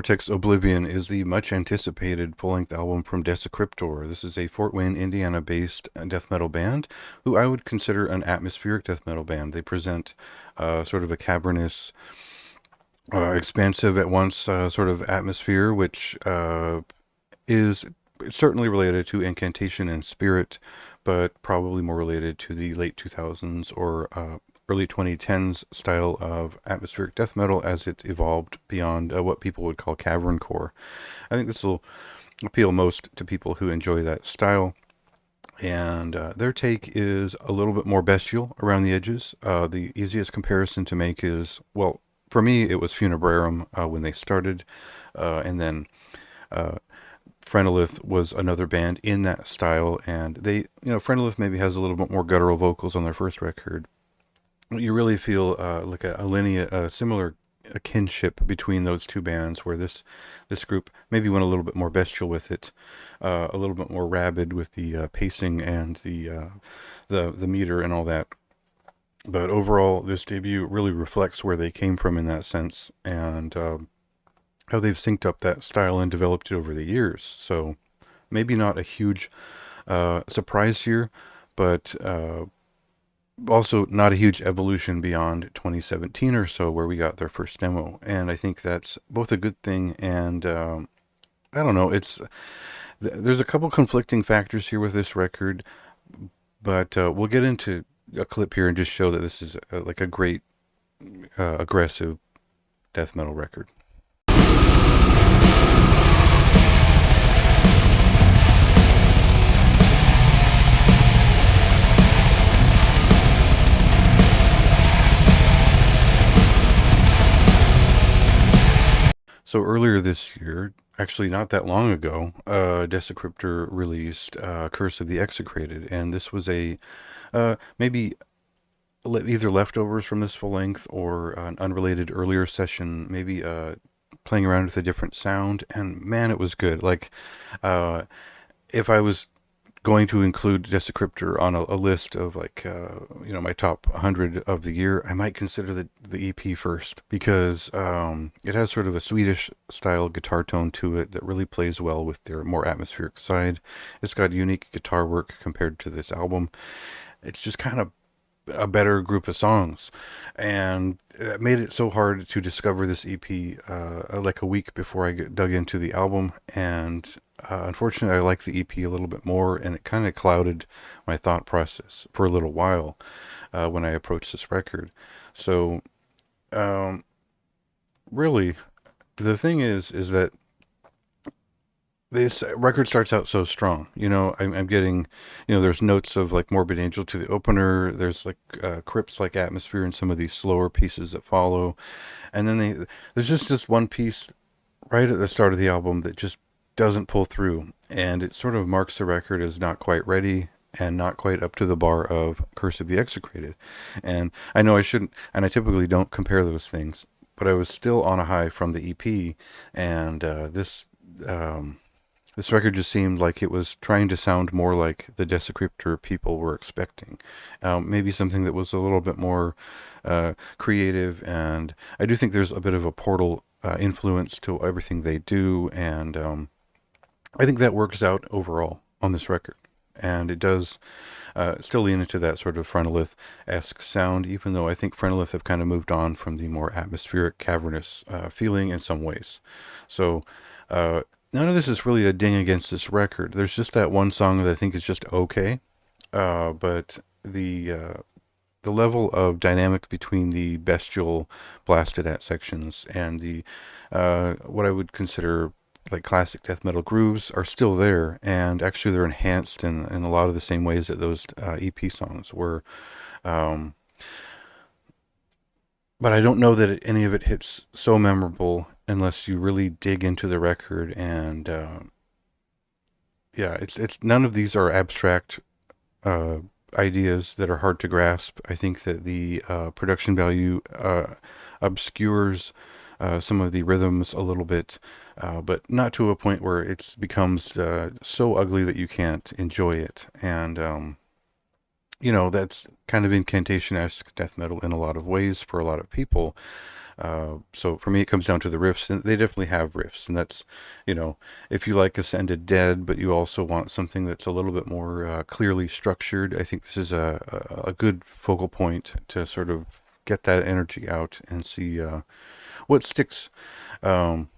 Vortex Oblivion is the much anticipated full-length album from Desekryptor. This is a Fort Wayne, Indiana-based death metal band who I would consider an atmospheric death metal band. They present sort of a cavernous, expansive at once sort of atmosphere, which is certainly related to incantation and spirit, but probably more related to the late 2000s or early 2010s style of atmospheric death metal as it evolved beyond what people would call cavern core. I think this will appeal most to people who enjoy that style. And their take is a little bit more bestial around the edges. The easiest comparison to make is, well, for me, it was Funebrarum when they started, and then Phrenolith was another band in that style, and Phrenolith maybe has a little bit more guttural vocals on their first record. You really feel like a similar kinship between those two bands, where this group maybe went a little bit more bestial with it, a little bit more rabid with the pacing and the meter and all that. But overall, this debut really reflects where they came from in that sense, and how they've synced up that style and developed it over the years. So maybe not a huge surprise here, but also not a huge evolution beyond 2017 or so, where we got their first demo. And I think that's both a good thing and I don't know, there's a couple conflicting factors here with this record, but we'll get into a clip here and just show that this is like a great aggressive death metal record. So earlier this year, actually not that long ago, Desekryptor released Curse of the Execrated, and this was a maybe either leftovers from this full length or an unrelated earlier session, maybe playing around with a different sound, and man, it was good. Like, if I was going to include Desekryptor on a list of like my top 100 of the year, I might consider the EP first, because it has sort of a Swedish style guitar tone to it that really plays well with their more atmospheric side. It's got unique guitar work compared to this album. It's just kind of a better group of songs, and it made it so hard to discover this EP like a week before I dug into the album. And unfortunately, I like the EP a little bit more, and it kind of clouded my thought process for a little while when I approached this record. So really, the thing is that this record starts out so strong. I'm getting, there's notes of like Morbid Angel to the opener. There's like crypts like Atmosphere and some of these slower pieces that follow. And then there's just this one piece right at the start of the album that just doesn't pull through. And it sort of marks the record as not quite ready and not quite up to the bar of Curse of the Execrated. And I know I shouldn't, and I typically don't compare those things, but I was still on a high from the EP, and this record just seemed like it was trying to sound more like the Desekryptor people were expecting. Maybe something that was a little bit more creative, and I do think there's a bit of a Portal influence to everything they do, and I think that works out overall on this record. And it does still lean into that sort of Phrenolith-esque sound, even though I think Phrenolith have kind of moved on from the more atmospheric, cavernous feeling in some ways. So none of this is really a ding against this record. There's just that one song that I think is just okay, but the level of dynamic between the bestial blasted at sections and the what I would consider like classic death metal grooves are still there, and actually they're enhanced in a lot of the same ways that those EP songs were. But I don't know that any of it hits so memorable unless you really dig into the record. And it's none of these are abstract ideas that are hard to grasp. I think that the production value obscures some of the rhythms a little bit, but not to a point where it becomes so ugly that you can't enjoy it. And that's kind of incantation-esque death metal in a lot of ways for a lot of people. So for me, it comes down to the riffs, and they definitely have riffs, and that's, you know, if you like Ascended Dead, but you also want something that's a little bit more clearly structured, I think this is a good focal point to sort of get that energy out and see what sticks. Um,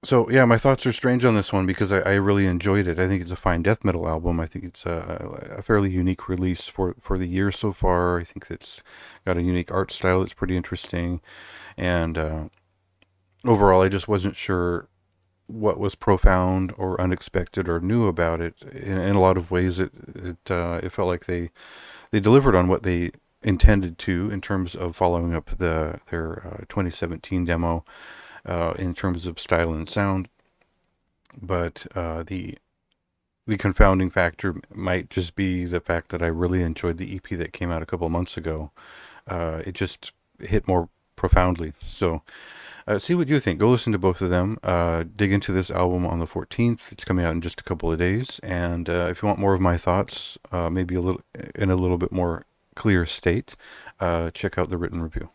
so yeah, my thoughts are strange on this one because I really enjoyed it. I think it's a fine death metal album. I think it's a fairly unique release for the year so far. I think it's got a unique art style that's pretty interesting, and overall, I just wasn't sure what was profound or unexpected or new about it. In a lot of ways, it felt like they delivered on what they intended to in terms of following up their 2017 demo in terms of style and sound, but the confounding factor might just be the fact that I really enjoyed the EP that came out a couple months ago. It just hit more profoundly. So see what you think. Go listen to both of them. Dig into this album on the 14th. It's coming out in just a couple of days. And if you want more of my thoughts, maybe a little in a little bit more clear state, check out the written review.